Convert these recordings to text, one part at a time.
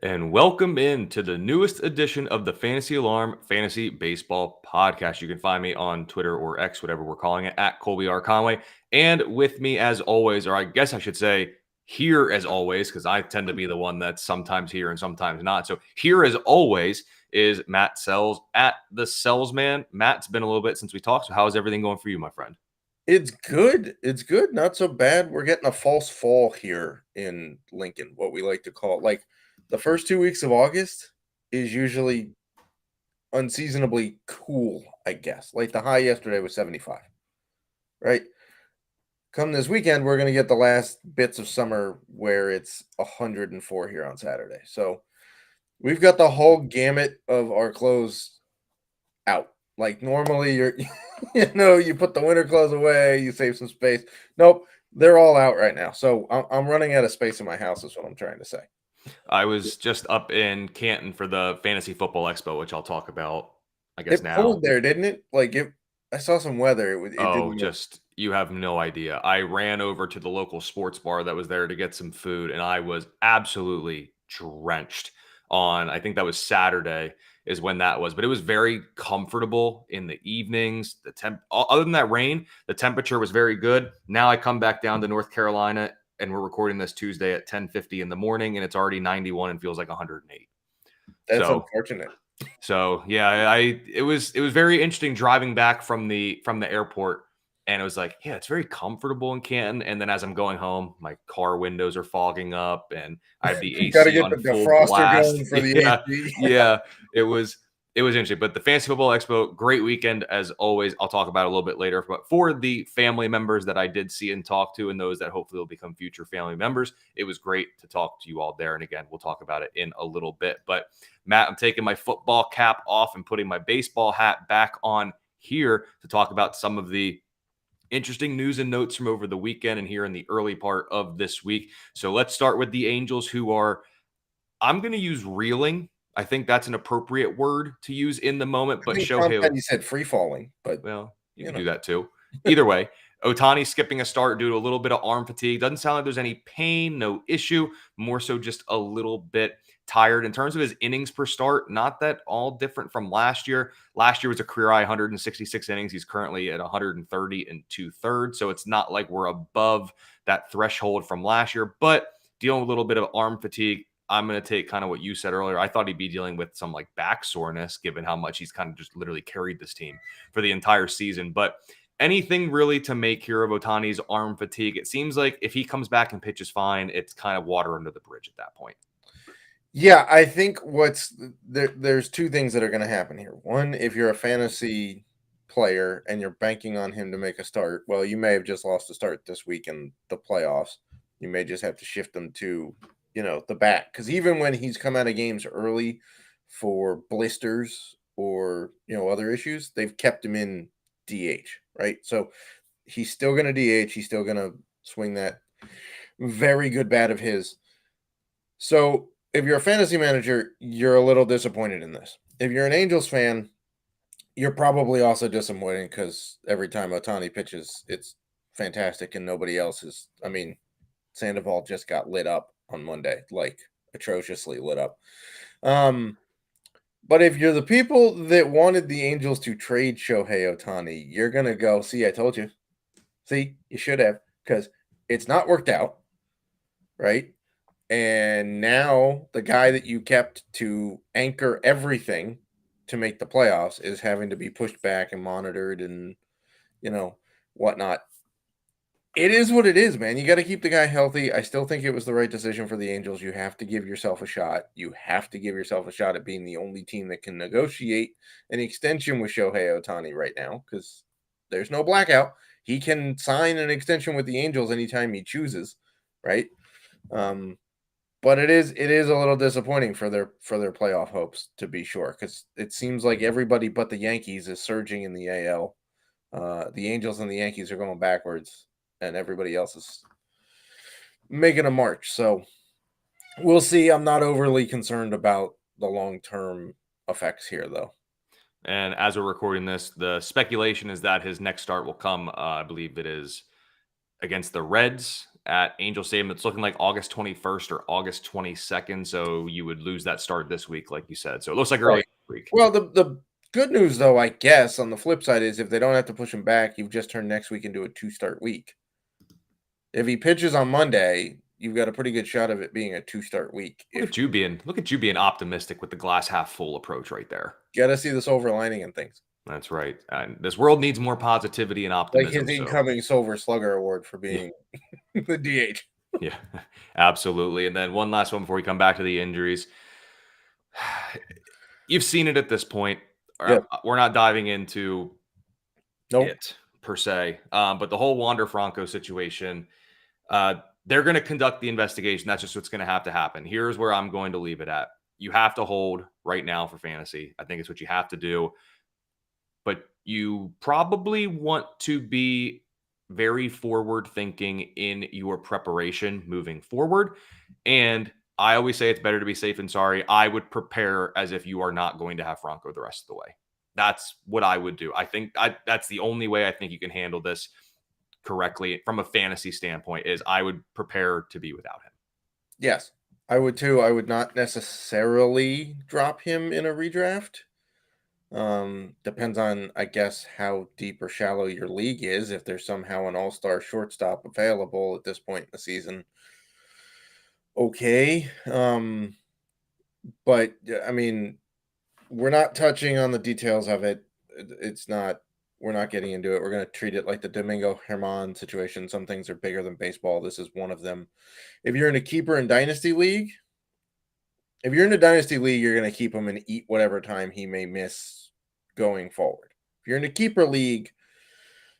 And welcome in to the newest edition of the Fantasy Alarm Fantasy Baseball Podcast. You can find me on Twitter or X, whatever we're calling it, at Colby R. Conway. And with me, as always, or I guess I should say, here as always, because I tend to be the one that's sometimes here and sometimes not. So here as always is Matt Selz at the Selz Man. Matt, it's been a little bit since we talked. So how is everything going for you, my friend? It's good. It's good. Not so bad. We're getting a false fall here in Lincoln, what we like to call like the first 2 weeks of August is usually unseasonably cool, I guess. Like the high yesterday was 75, right? Come this weekend, we're going to get the last bits of summer where it's 104 here on Saturday. So we've got the whole gamut of our clothes out. Like normally you're you put the winter clothes away, you save some space. Nope, they're all out right now. So I'm running out of space in my house is what I'm trying to say. I was just up in Canton for the Fantasy Football Expo, which I'll talk about, I guess, It now. poured there, didn't it? I saw some weather. It Oh, didn't look. just you have no idea. I ran over to the local sports bar that was there to get some food, and I was absolutely drenched on, I think that was Saturday is when that was, but it was very comfortable in the evenings. Other than that rain, the temperature was very good. Now I come back down to North Carolina and we're recording this Tuesday at 10:50 in the morning and it's already 91 and feels like 108. That's So unfortunate. so yeah, it was very interesting driving back from the airport, and it was like, yeah, it's very comfortable in Canton. And then as I'm going home, my car windows are fogging up, and I have the You got to AC get on the full defroster blast. going for the Yeah, AC. yeah, it was interesting. But the Fantasy Football Expo, great weekend as always. I'll talk about it a little bit later. But for the family members that I did see and talk to, and those that hopefully will become future family members, it was great to talk to you all there. And again, we'll talk about it in a little bit. But Matt, I'm taking my football cap off and putting my baseball hat back on here to talk about some of the interesting news and notes from over the weekend and here in the early part of this week. So let's start with the Angels, who are, I'm going to use reeling. I think that's an appropriate word to use in the moment, I but think Tom Shohei, Petty said free falling, but well, you you could know, do that too. Either way, Ohtani skipping a start due to a little bit of arm fatigue. Doesn't sound like there's any pain, no issue. More so just a little bit tired. In terms of his innings per start, not that all different from last year. Last year was a career high 166 innings. He's currently at 130 and 2/3. So it's not like we're above that threshold from last year, but dealing with a little bit of arm fatigue. I'm going to take kind of what you said earlier. I thought he'd be dealing with some like back soreness, given how much he's kind of just literally carried this team for the entire season. But anything really to make here of Otani's arm fatigue, it seems like if he comes back and pitches fine, it's kind of water under the bridge at that point. yeah, I think there's two things that are going to happen here. One, if you're a fantasy player and you're banking on him to make a start, well, you may have just lost a start this week in the playoffs. You may just have to shift them to, the bat. Because even when he's come out of games early for blisters or, other issues, they've kept him in DH, right? So he's still going to DH. He's still going to swing that very good bat of his. So if you're a fantasy manager, you're a little disappointed in this. If you're an Angels fan, you're probably also disappointed because every time Ohtani pitches, it's fantastic and nobody else is. I mean, Sandoval just got lit up on Monday, like atrociously lit up. But if you're the people that wanted the Angels to trade Shohei Ohtani, you're going to go, see, I told you. See, you should have, because it's not worked out, right? And now the guy that you kept to anchor everything to make the playoffs is having to be pushed back and monitored and, whatnot. It is what it is, man. You got to keep the guy healthy. I still think it was the right decision for the Angels. You have to give yourself a shot. You have to give yourself a shot at being the only team that can negotiate an extension with Shohei Ohtani right now because there's no blackout. He can sign an extension with the Angels anytime he chooses, right? But it is a little disappointing for their playoff hopes, to be sure, because it seems like everybody but the Yankees is surging in the AL. The Angels and the Yankees are going backwards, and everybody else is making a march. So we'll see. I'm not overly concerned about the long-term effects here, though. And as we're recording this, the speculation is that his next start will come, I believe it is against the Reds at Angel Stadium. It's looking like August 21st or August 22nd. So you would lose that start this week, like you said. So it looks like early Right. next week. Well, the good news, though, I guess, on the flip side is if they don't have to push him back, you've just turned next week into a 2-start week. If he pitches on Monday, you've got a pretty good shot of it being a 2-start week. Look at you being optimistic with the glass half full approach right there. Got to see the silver lining in things. That's right. And this world needs more positivity and Like optimism. his incoming Silver Slugger Award for being the DH. Yeah, absolutely. And then one last one before we come back to the injuries. You've seen it at this point. Yeah. We're not diving into Nope. it per se, but the whole Wander Franco situation, they're going to conduct the investigation. That's just what's going to have to happen. Here's where I'm going to leave it at. You have to hold right now for fantasy. I think it's what you have to do. But you probably want to be very forward thinking in your preparation moving forward. And I always say it's better to be safe than sorry. I would prepare as if you are not going to have Franco the rest of the way. That's what I would do. I think that's the only way I think you can handle this correctly from a fantasy standpoint is I would prepare to be without him. Yes, I would too. I would not necessarily drop him in a redraft. Depends on, I guess, how deep or shallow your league is. If there's somehow an all-star shortstop available at this point in the season, okay. But I mean, we're not touching on the details of it. It's not. We're not getting into it. We're going to treat it like the Domingo Herman situation. Some things are bigger than baseball. This is one of them. If you're in a keeper and dynasty league, you're going to keep him and eat whatever time he may miss going forward. If you're in a keeper league,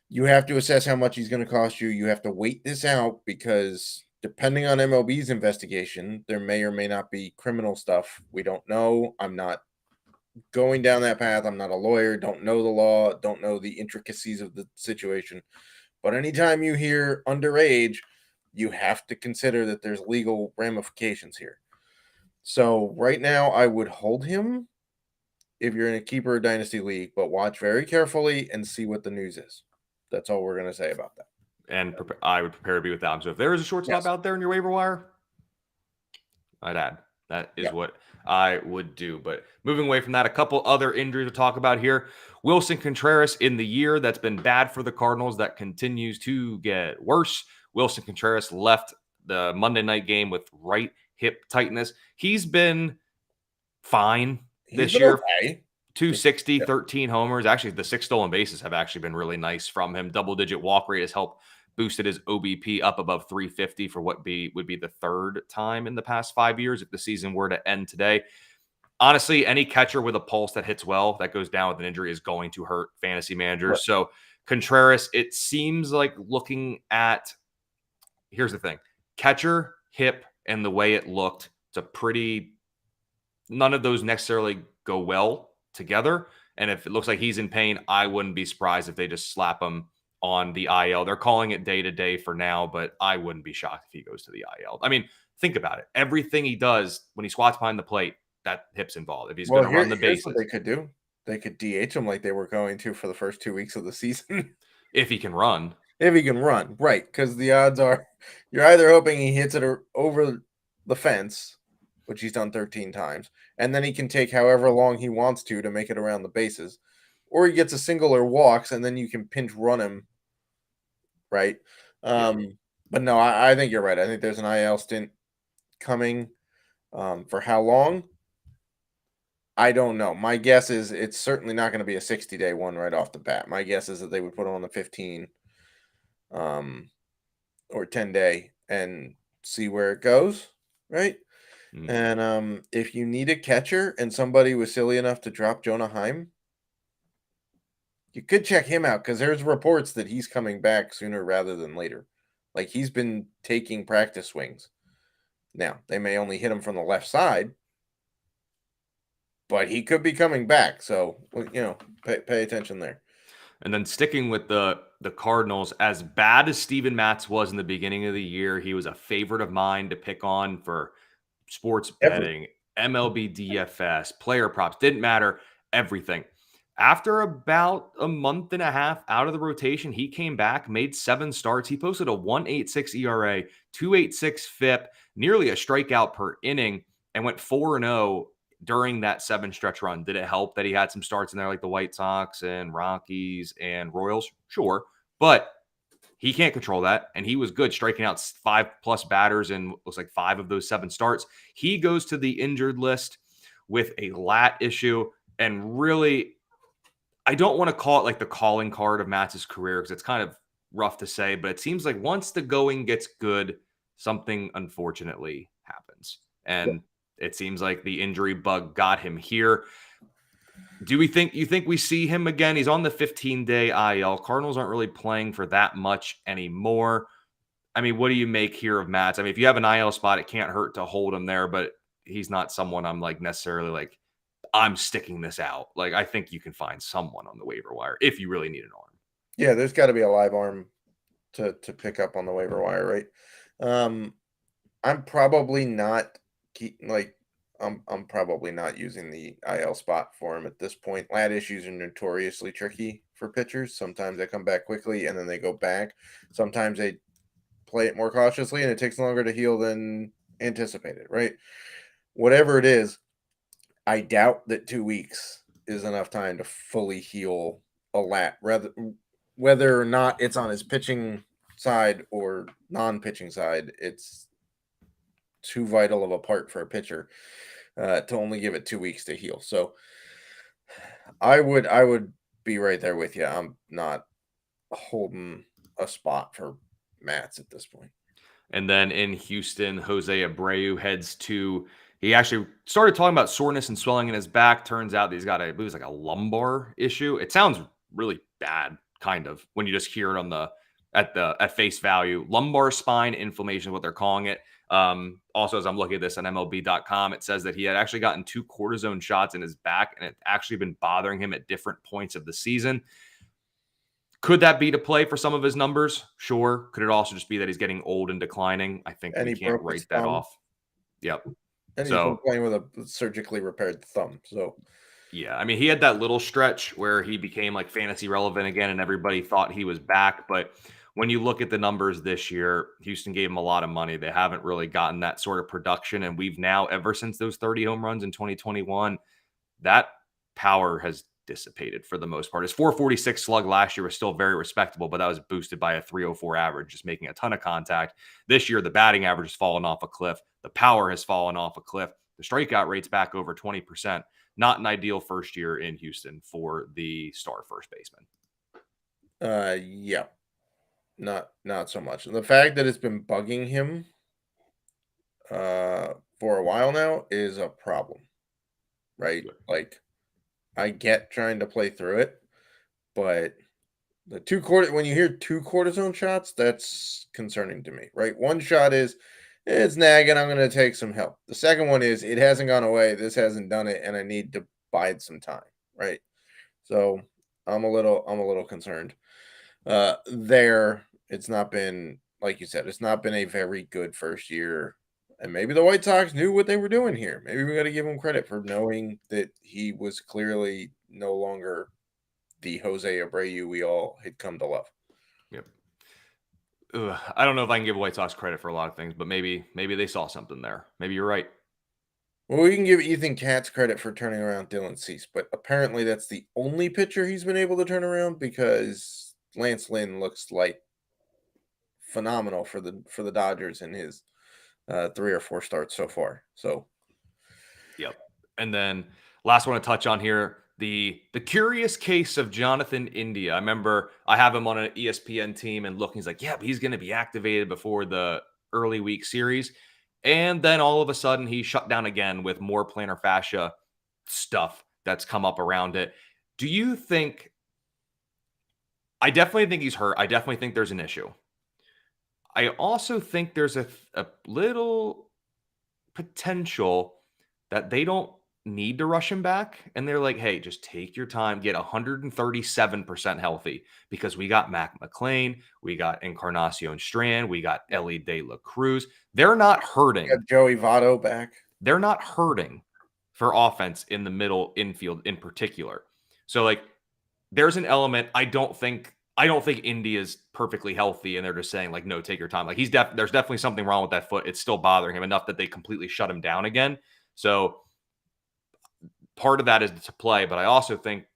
you have to assess how much he's going to cost you. You have to wait this out because depending on MLB's investigation, there may or may not be criminal stuff. We don't know. I'm not going down that path. I'm not a lawyer, don't know the law, don't know the intricacies of the situation. But anytime you hear underage, you have to consider that there's legal ramifications here. So right now, I would hold him if you're in a keeper or dynasty league, but watch very carefully and see what the news is. That's all we're going to say about that. And I would prepare to be without him. So if there is a shortstop out there in your waiver wire, I'd add. That is what I would do. But moving away from that, a couple other injuries to talk about here. Wilson Contreras in the year that's been bad for the Cardinals that continues to get worse. Wilson Contreras left the Monday night game with right hip tightness. He's been fine this year. Okay. 260, 13 homers. Actually, the 6 stolen bases have actually been really nice from him. Double-digit walk rate has helped boosted his OBP up above 350 for what would be the third time in the past 5 years if the season were to end today. Honestly, any catcher with a pulse that hits well, that goes down with an injury is going to hurt fantasy managers. Right. So Contreras, it seems like looking at, here's the thing, catcher, hip, and the way it looked, none of those necessarily go well together. And if it looks like he's in pain, I wouldn't be surprised if they just slap him on the IL. They're calling it day-to-day for now, but I wouldn't be shocked if he goes to the IL. I mean, think about it. Everything he does when he squats behind the plate, that hip's involved. If he's going to run the bases. What they could do. They could DH him like they were going to for the first 2 weeks of the season. If he can run. If he can run, right. Because the odds are you're either hoping he hits it over the fence, which he's done 13 times, and then he can take however long he wants to make it around the bases, or he gets a single or walks, and then you can pinch run him, right? But no, I think you're right. I think there's an IL stint coming. For how long? I don't know. My guess is it's certainly not going to be a 60-day one right off the bat. My guess is that they would put him on the 15 or 10-day and see where it goes, right? Mm-hmm. And if you need a catcher and somebody was silly enough to drop Jonah Heim, you could check him out because there's reports that he's coming back sooner rather than later. Like he's been taking practice swings. Now, they may only hit him from the left side, but he could be coming back. So, pay attention there. And then sticking with the Cardinals, as bad as Steven Matz was in the beginning of the year, he was a favorite of mine to pick on for sports betting, MLB DFS, player props, didn't matter, everything. After about a month and a half out of the rotation, he came back, made 7 starts. He posted a 1.86 ERA, 2.86 FIP, nearly a strikeout per inning, and went 4-0 during that 7 stretch run. Did it help that he had some starts in there like the White Sox and Rockies and Royals? Sure. But he can't control that. And he was good, striking out 5+ batters in looks like 5 of those 7 starts. He goes to the injured list with a lat issue. And really, I don't want to call it like the calling card of Matt's career because it's kind of rough to say, but it seems like once the going gets good, something unfortunately happens. And it seems like the injury bug got him here. Do we think we see him again? He's on the 15-day IL. Cardinals aren't really playing for that much anymore. I mean, what do you make here of Matt's? I mean, if you have an IL spot, it can't hurt to hold him there, but he's not someone I'm like necessarily like I'm sticking this out. Like, I think you can find someone on the waiver wire if you really need an arm. Yeah, there's got to be a live arm to pick up on the waiver wire, right? I'm probably not I'm probably not using the IL spot for him at this point. Lat issues are notoriously tricky for pitchers. Sometimes they come back quickly and then they go back. Sometimes they play it more cautiously and it takes longer to heal than anticipated, right? Whatever it is, I doubt that 2 weeks is enough time to fully heal a lat, whether or not it's on his pitching side or non-pitching side. It's too vital of a part for a pitcher to only give it 2 weeks to heal. So I would be right there with you. I'm not holding a spot for Mats at this point. And then in Houston, Jose Abreu heads to. He actually started talking about soreness and swelling in his back. Turns out that he's got a lumbar issue. It sounds really bad, kind of, when you just hear it on at face value. Lumbar spine inflammation is what they're calling it. Also, as I'm looking at this on MLB.com, it says that he had actually gotten 2 cortisone shots in his back, and it's actually been bothering him at different points of the season. Could that be to play for some of his numbers? Sure. Could it also just be that he's getting old and declining? I think we can't write that off. Yep. And he's been playing with a surgically repaired thumb. So, yeah, I mean, he had that little stretch where he became like fantasy relevant again, and everybody thought he was back. But when you look at the numbers this year, Houston gave him a lot of money. They haven't really gotten that sort of production. And we've now, ever since those 30 home runs in 2021, that power has dissipated for the most part. His 446 slug last year was still very respectable, but that was boosted by a 304 average, just making a ton of contact. This year, the batting average has fallen off a cliff. The power has fallen off a cliff. The strikeout rate's back over 20%. Not an ideal first year in Houston for the star first baseman. Yeah, not so much. And the fact that it's been bugging him for a while now is a problem, right? Like, I get trying to play through it, but when you hear 2 cortisone shots, that's concerning to me, right? One shot is it's nagging, I'm going to take some help. The second one is it hasn't gone away, this hasn't done it, and I need to bide some time, right? So I'm a little concerned. There, it's not been, like you said, it's not been a very good first year. And maybe the White Sox knew what they were doing here. Maybe we got to give him credit for knowing that he was clearly no longer the Jose Abreu we all had come to love. Yep. I don't know if I can give White Sox credit for a lot of things, but maybe they saw something there. Maybe you're right. Well, we can give Ethan Katz credit for turning around Dylan Cease, but apparently that's the only pitcher he's been able to turn around because Lance Lynn looks like phenomenal for the Dodgers in his 3 or 4 starts so far. So, yep. And then last one to touch on here, the curious case of Jonathan India. I remember I have him on an ESPN team and looking, he's like, yeah, but he's going to be activated before the early week series. And then all of a sudden he shut down again with more plantar fascia stuff that's come up around it. Do you think, I definitely think he's hurt. I definitely think there's an issue. I also think there's a little potential that they don't need to rush him back. And they're like, hey, just take your time, get 137% healthy because we got Mac McClain, we got Encarnacion Strand, we got Ellie De La Cruz. They're not hurting. Joey Votto back. They're not hurting for offense in the middle infield in particular. So like there's an element I don't think Indy is perfectly healthy, and they're just saying like, no, take your time. Like there's definitely something wrong with that foot. It's still bothering him enough that they completely shut him down again. So part of that is to play, but I also think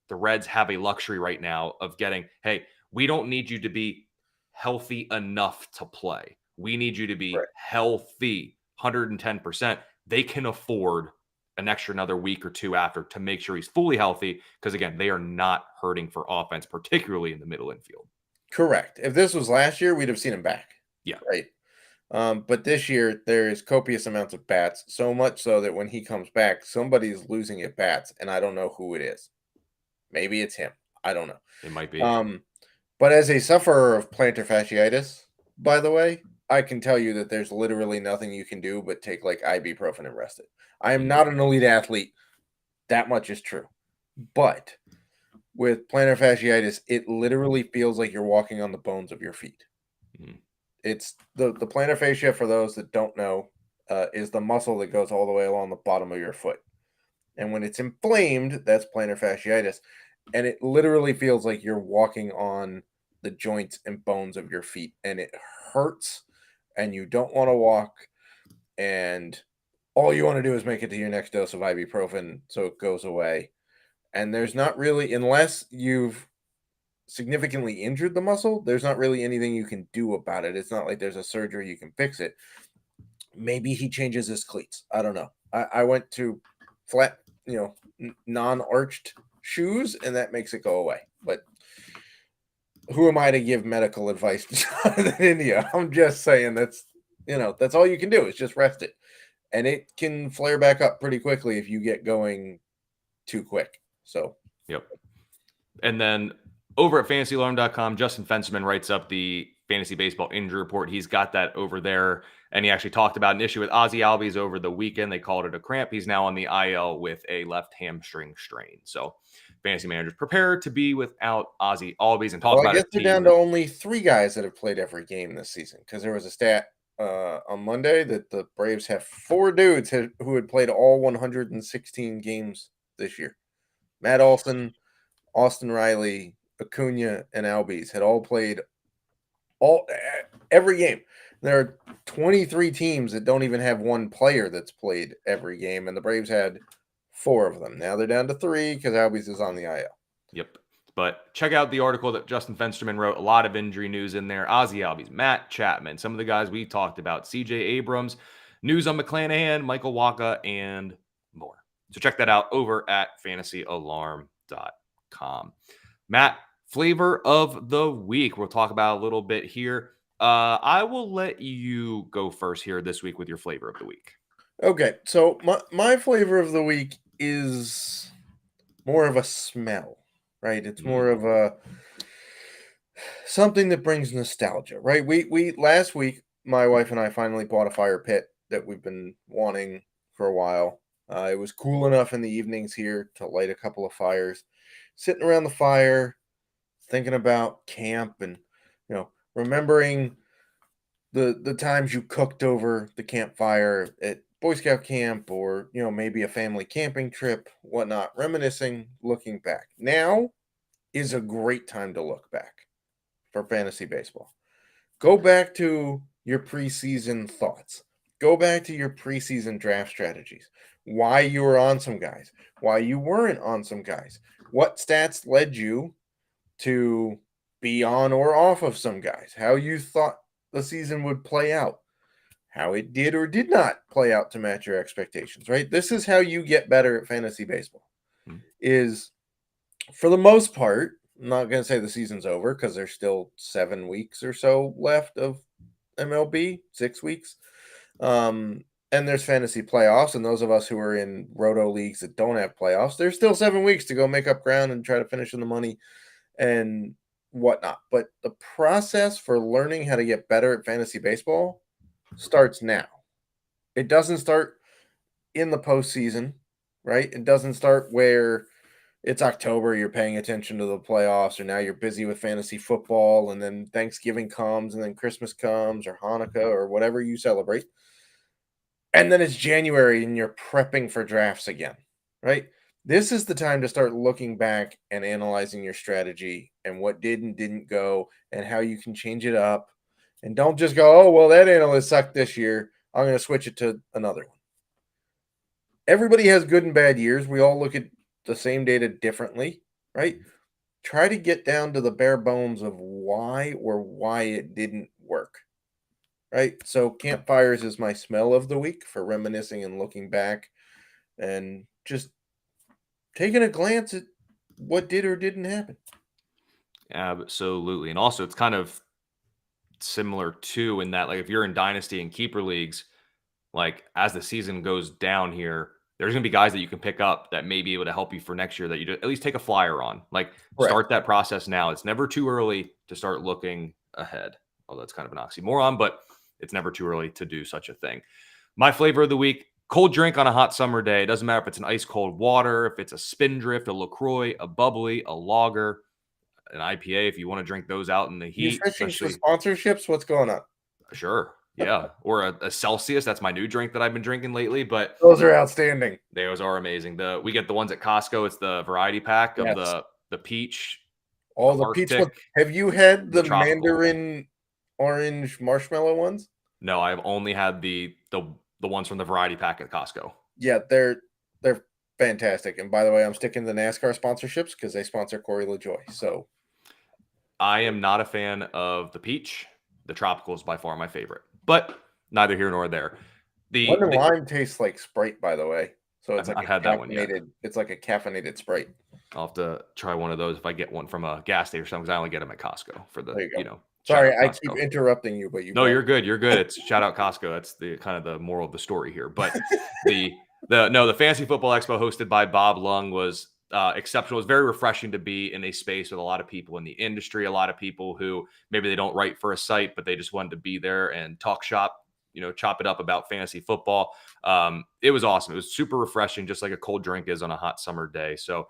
the Reds have a luxury right now of getting, hey, we don't need you to be healthy enough to play. We need you to be Right. healthy 110%. They can afford an extra another week or two after to make sure he's fully healthy because, again, they are not hurting for offense, particularly in the middle infield. Correct. If this was last year, we'd have seen him back. Yeah. Right. But this year there is copious amounts of bats, so much so that when he comes back, somebody's losing at bats, and I don't know who it is. Maybe it's him. I don't know. It might be. Um, but as a sufferer of plantar fasciitis, by the way, I can tell you that there's literally nothing you can do but take like ibuprofen and rest it. I am not an elite athlete. That much is true. But with plantar fasciitis, it literally feels like you're walking on the bones of your feet. Mhm. It's the plantar fascia, for those that don't know, is the muscle that goes all the way along the bottom of your foot. And when it's inflamed, that's plantar fasciitis. And it literally feels like you're walking on the joints and bones of your feet. And it hurts. And you don't want to walk. And all you want to do is make it to your next dose of ibuprofen so it goes away. And there's not really, unless you've significantly injured the muscle, there's not really anything you can do about it. It's not like there's a surgery you can fix it. Maybe he changes his cleats. I don't know. I went to flat, non-arched shoes, and that makes it go away. But who am I to give medical advice to Jonathan India? I'm just saying that's all you can do is just rest it. And it can flare back up pretty quickly if you get going too quick. So, Yep. And then over at fantasyalarm.com, Justin Fensterman writes up the fantasy baseball injury report. He's got that over there. And he actually talked about an issue with Ozzie Albies over the weekend. They called it a cramp. He's now on the IL with a left hamstring strain. So fantasy managers prepare to be without Ozzie Albies and talk well, I about a guess they're down team. to only 3 guys that have played every game this season because there was a stat on Monday that the Braves have 4 dudes who had played all 116 games this year. Matt Olson, Austin Riley, Acuna, and Albies had all played every game. There are 23 teams that don't even have one player that's played every game, and the Braves had 4 of them. Now they're down to 3 because Albies is on the IL. Yep. But check out the article that Justin Fensterman wrote. A lot of injury news in there. Ozzie Albies, Matt Chapman, some of the guys we talked about, CJ Abrams, news on McClanahan, Michael Wacha, and more. So check that out over at fantasyalarm.com. Matt, flavor of the week. We'll talk about a little bit here. I will let you go first here this week with your flavor of the week. Okay, so my flavor of the week is more of a smell, right? It's more of a something that brings nostalgia, right? We last week, my wife and I finally bought a fire pit that we've been wanting for a while. It was cool enough in the evenings here to light a couple of fires, sitting around the fire, thinking about camp and remembering the times you cooked over the campfire at Boy Scout camp or maybe a family camping trip, whatnot, reminiscing, looking back. Now is a great time to look back for fantasy baseball. Go back to your preseason thoughts. Go back to your preseason draft strategies. Why you were on some guys, why you weren't on some guys. What stats led you to be on or off of some guys? How you thought the season would play out. How it did or did not play out to match your expectations, right? This is how you get better at fantasy baseball. Is for the most part, I'm not going to say the season's over because there's still 7 weeks or so left of MLB, 6 weeks. And there's fantasy playoffs. And those of us who are in roto leagues that don't have playoffs, there's still 7 weeks to go make up ground and try to finish in the money and whatnot. But the process for learning how to get better at fantasy baseball starts now. It doesn't start in the postseason, right? It doesn't start where it's October, you're paying attention to the playoffs, or now you're busy with fantasy football, and then Thanksgiving comes, and then Christmas comes, or Hanukkah, or whatever you celebrate. And then it's January, and you're prepping for drafts again, right? This is the time to start looking back and analyzing your strategy and what did and didn't go and how you can change it up. And don't just go, oh, well, that analyst sucked this year. I'm going to switch it to another one. Everybody has good and bad years. We all look at the same data differently, right? Try to get down to the bare bones of why it didn't work, right? So campfires is my smell of the week for reminiscing and looking back and just taking a glance at what did or didn't happen. Absolutely. And also, it's kind of similar too in that, like, if you're in dynasty and keeper leagues, like, as the season goes down here, there's going to be guys that you can pick up that may be able to help you for next year that you at least take a flyer on. Like, Correct. start that process now. It's never too early to start looking ahead. Although it's kind of an oxymoron, but it's never too early to do such a thing. My flavor of the week: cold drink on a hot summer day. It doesn't matter if it's an ice cold water, if it's a Spindrift, a LaCroix, a bubbly, a lager, an IPA. If you want to drink those out in the You heat, fishing for especially, sponsorships? What's going on? sure. Yeah. Or a Celsius. That's my new drink that I've been drinking lately. But Those are outstanding. those are amazing. We get the ones at Costco. It's the variety pack of Yes. the peach. All the peach ones. Arctic, Have you had the tropical. mandarin orange marshmallow ones? No, I've only had the ones from the variety pack at Costco. Yeah, they're fantastic. And by the way, I'm sticking to the NASCAR sponsorships because they sponsor Corey LaJoy. So I am not a fan of the peach. The tropical is by far my favorite, but neither here nor there. Lemon lime tastes like Sprite, by the way. So it's I've like not had that one yet. It's like a caffeinated Sprite. I'll have to try one of those if I get one from a gas station, because I only get them at Costco for the, Sorry, I keep interrupting you, but No, you're good. You're good. It's shout out Costco. That's the kind of the moral of the story here. But the Fantasy Football Expo hosted by Bob Lung was exceptional. It was very refreshing to be in a space with a lot of people in the industry, a lot of people who maybe they don't write for a site, but they just wanted to be there and talk shop, chop it up about fantasy football. It was awesome. It was super refreshing, just like a cold drink is on a hot summer day. So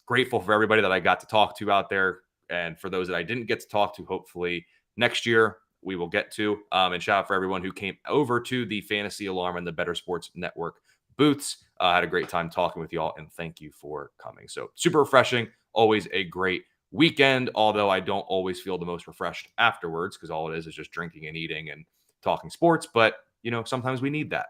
grateful for everybody that I got to talk to out there. And for those that I didn't get to talk to, hopefully next year we will get to. And shout out for everyone who came over to the Fantasy Alarm and the Better Sports Network booths. Had a great time talking with y'all, and thank you for coming. So super refreshing. Always a great weekend, although I don't always feel the most refreshed afterwards, because all it is just drinking and eating and talking sports. But, sometimes we need that.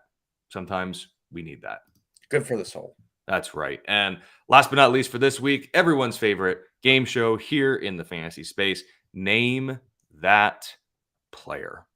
Sometimes we need that. Good for the soul. That's right. And last but not least for this week, everyone's favorite game show here in the fantasy space: Name That Player.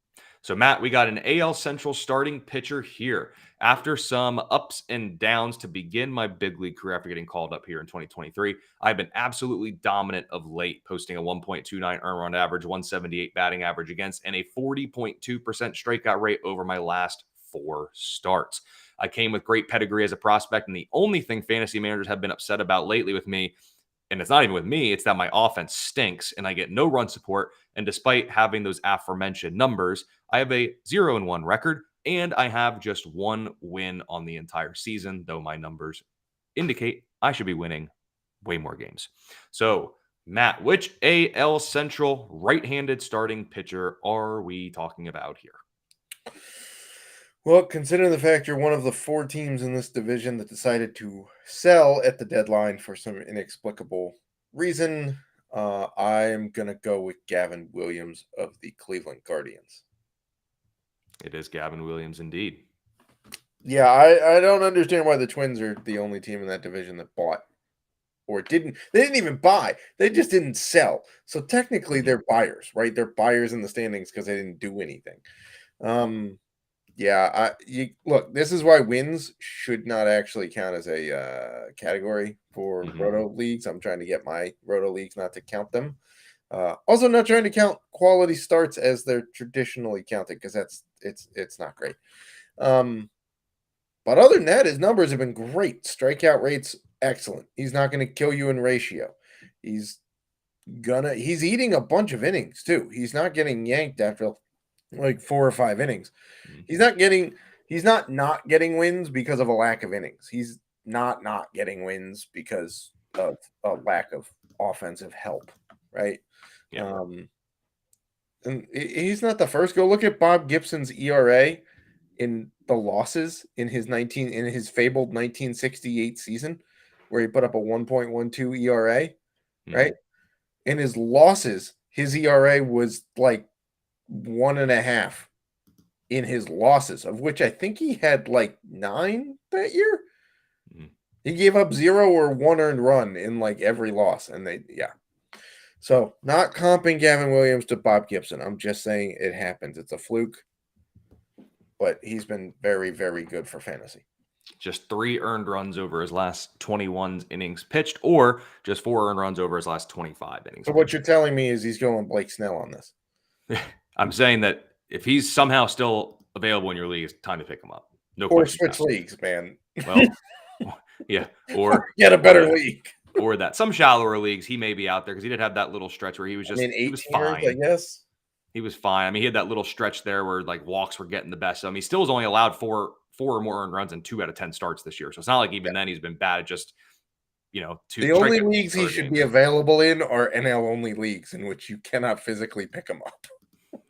So, Matt, we got an AL Central starting pitcher here. After some ups and downs to begin my big league career after getting called up here in 2023, I've been absolutely dominant of late, posting a 1.29 earned run average, 178 batting average against, and a 40.2% strikeout rate over my last 4 starts. I came with great pedigree as a prospect, and the only thing fantasy managers have been upset about lately with me, and it's not even with me, it's that my offense stinks and I get no run support. And despite having those aforementioned numbers, I have a 0-1 record, and I have just 1 win on the entire season, though my numbers indicate I should be winning way more games. So, Matt, which AL Central right-handed starting pitcher are we talking about here? Well, considering the fact you're one of the 4 teams in this division that decided to sell at the deadline for some inexplicable reason, I'm going to go with Gavin Williams of the Cleveland Guardians. It is Gavin Williams indeed. Yeah, I don't understand why the Twins are the only team in that division that bought or didn't. They didn't even buy. They just didn't sell. So technically they're buyers, right? They're buyers in the standings because they didn't do anything. Yeah, look, this is why wins should not actually count as a category for roto leagues. I'm trying to get my roto leagues not to count them. Also, not trying to count quality starts as they're traditionally counted, because it's not great. But other than that, his numbers have been great. Strikeout rates excellent. He's not going to kill you in ratio. He's eating a bunch of innings too. He's not getting yanked after like 4 or 5 innings. He's not getting wins because of a lack of innings. He's not getting wins because of a lack of offensive help, right? Yeah. And he's not the first. Go look at Bob Gibson's ERA in the losses in his fabled 1968 season. where he put up a 1.12 ERA, right? Mhm. In his losses, his ERA was like 1.5 in his losses, of which I think he had like 9 that year. Mhm. He gave up 0 or 1 earned run in like every loss. And yeah. So not comping Gavin Williams to Bob Gibson. I'm just saying it happens. It's a fluke. But he's been very, very good for fantasy. Just 3 earned runs over his last 21 innings pitched, or just 4 earned runs over his last 25 innings So what pitched. you're telling me is he's going Blake Snell on this. I'm saying that if he's somehow still available in your league, it's time to pick him up. No Or questions switch asked. leagues, man. Well, yeah, Or get a better league. or that. Some shallower leagues, he may be out there because he did have that little stretch where he was I mean, he was 18ers, I fine. guess. He was fine. I mean, he had that little stretch there where like walks were getting the best of him. He still has only allowed four or more earned runs in 2 out of 10 starts this year. So it's not like even then he's been bad. Just two The only strikeout leagues he per should game. be available in are NL only leagues in which you cannot physically pick him up.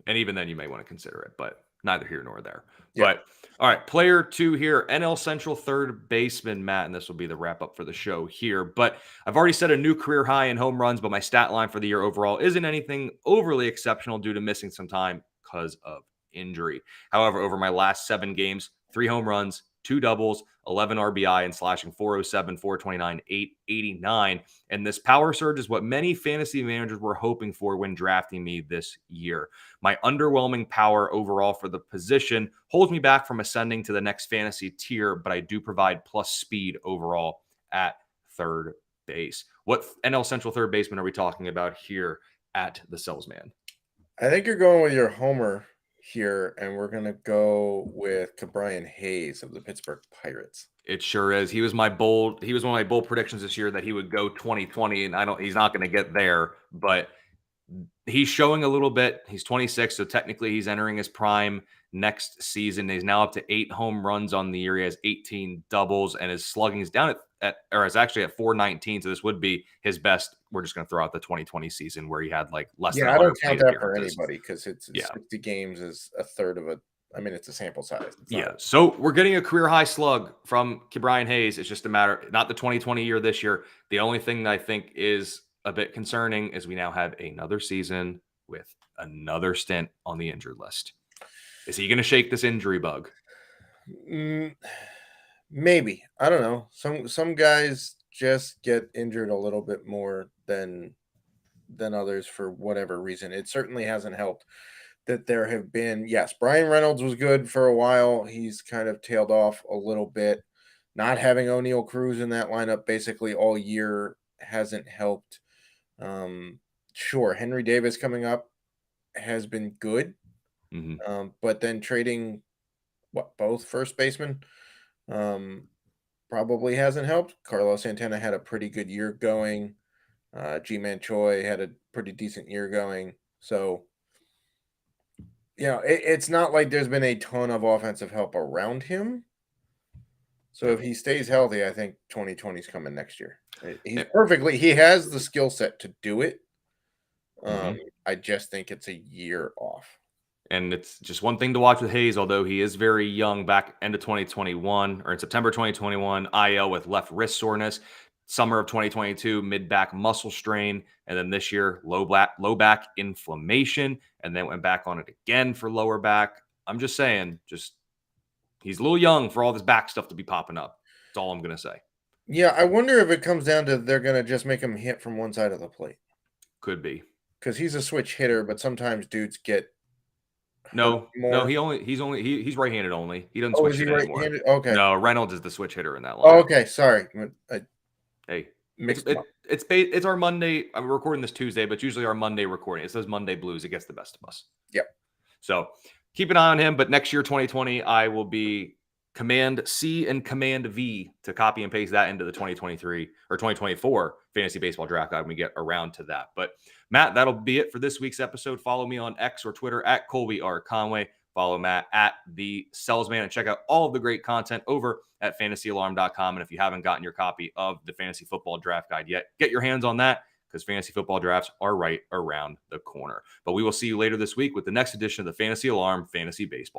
And even then, you may want to consider it, but neither here nor there. Yeah. But all right, player 2 here, NL Central third baseman Matt, and this will be the wrap up for the show here. But I've already set a new career high in home runs, but my stat line for the year overall isn't anything overly exceptional due to missing some time because of injury. However, over my last 7 games, 3 home runs, 2 doubles, 11 RBI, and slashing 407, 429, 889. And this power surge is what many fantasy managers were hoping for when drafting me this year. My underwhelming power overall for the position holds me back from ascending to the next fantasy tier, but I do provide plus speed overall at third base. What NL Central third baseman are we talking about here at the Selz Man? I think you're going with your homer here, and we're going to go with Ke'Bryan Hayes of the Pittsburgh Pirates. It sure is. He was one of my bold predictions this year that he would go 2020, and he's not going to get there, but he's showing a little bit. He's 26, so technically he's entering his prime next season. He's now up to 8 home runs on the year. He has 18 doubles, and his slugging is down is actually at 419. So this would be his best. We're just going to throw out the 2020 season where he had like less than 100 I don't count plate that for appearances. anybody because it's 60 games is a third of a. I mean, it's a sample size. So we're getting a career high slug from Ke'Bryan Hayes. It's just a matter, not the 2020 year this year. The only thing that I think is a bit concerning is we now have another season with another stint on the injured list. Is he going to shake this injury bug? Maybe. I don't know. Some guys just get injured a little bit more than others for whatever reason. It certainly hasn't helped that there have been, yes, Brian Reynolds was good for a while. He's kind of tailed off a little bit. Not having O'Neal Cruz in that lineup basically all year hasn't helped. Sure, Henry Davis coming up has been good. But then trading both first basemen probably hasn't helped. Carlos Santana had a pretty good year going. G-Man Choi had a pretty decent year going. So, it's not like there's been a ton of offensive help around him. So if he stays healthy, I think 2020 is coming next year. He has the skill set to do it. I just think it's a year off. And it's just one thing to watch with Hayes, although he is very young, back end of 2021 or in September 2021, IL with left wrist soreness, summer of 2022, mid-back muscle strain, and then this year, low back inflammation, and then went back on it again for lower back. I'm just saying, he's a little young for all this back stuff to be popping up. That's all I'm going to say. Yeah, I wonder if it comes down to they're going to just make him hit from one side of the plate. Could be. Because he's a switch hitter, but sometimes dudes get No, he's right-handed only. He doesn't switch hit anymore. Okay. No, Reynolds is the switch hitter in that line. Oh, okay. Sorry. Hey, it's our Monday. I'm recording this Tuesday, but it's usually our Monday recording. It says Monday Blues. It gets the best of us. Yep. So keep an eye on him. But next year, 2020, I will be Command C and Command V to copy and paste that into the 2023 or 2024 fantasy baseball draft guide when we get around to that. But Matt, that'll be it for this week's episode. Follow me on X or Twitter at Colby R. Conway. Follow Matt at the Salesman and check out all of the great content over at fantasyalarm.com. And if you haven't gotten your copy of the fantasy football draft guide yet, get your hands on that because fantasy football drafts are right around the corner. But we will see you later this week with the next edition of the Fantasy Alarm Fantasy Baseball.